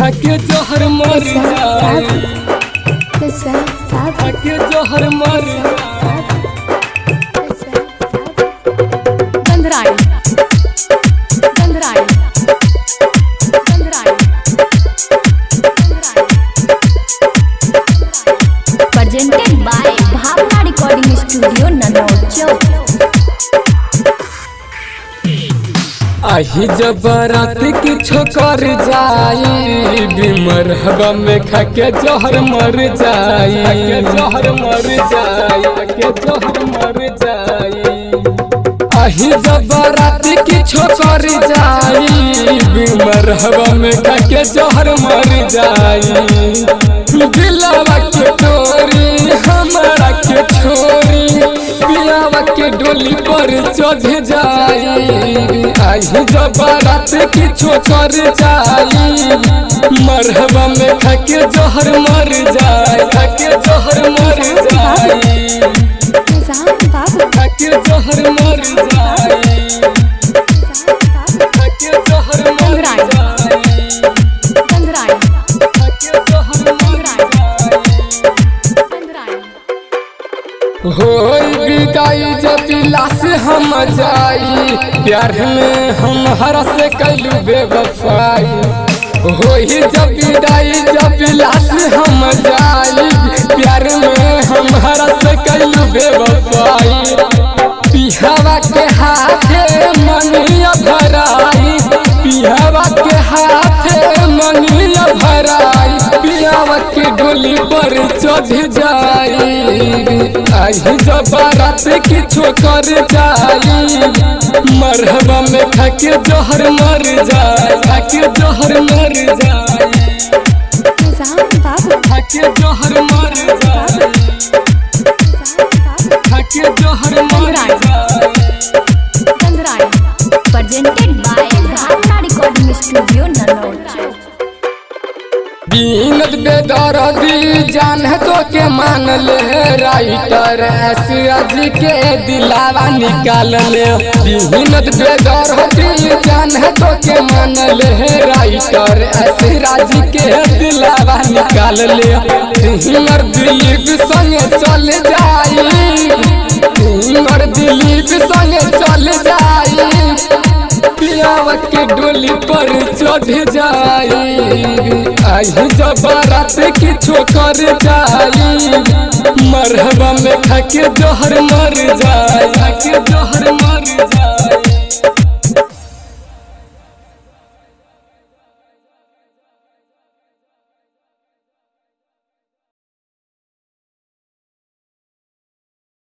खाके जहर मर जाई खाके जहर मर presented by Bhavna Recording Studio, Nanauchau. आही जब रात किछो कर जाई बीमर हवा में खाके जहर मर जाई जहर मर जाई खाके जहर मर जाई आही जब रात किछो कर जाई बीमर हवा में खाके जहर मर जाई दिलवा के तोरी हमारा के छोरी पियावा के डोली पर चढ़ जाई आई जब रात किछो कर जाई मरहबा में खाके जहर मर जाई खाके जहर मर जाई खाके जहर मर जाई खाके जहर मर जाई होई विदाई जब लाश हम जाई प्यार में हम हर से कैलू बेवफाई होई जब विदाई जब लाश हम जाई प्यार में हम हर से कैलू बेवफाई पिहवा के हाथे मनिया भराई पिहवा के हाथे मनिया भराई पियावा के डोली पर चढ़ जाई आई जब रात किछो कर जाई मरहबा में खाके जहर मर जाई खाके जहर मर जाई खाके जहर मर जाई खाके जहर मर जाई Presented by Bhavna Recording Studio, Nanauchau. बीनत बेदर्दी जान तो के मान ले राइटर ऐसियाज के दिलावा निकाल ले बीनत बेदर्दी जान तो के मान ले राइटर ऐसियाज के दिलावा निकाल ले सिंगर दिलीप संगे चल जाई सिंगर दिलीप संगे चल जाई पियावा के डोली पर चढ़ जाई आई जब रात किछो कर जाई मरहबा में खाके जहर मर जाई खाके जहर मर जाई।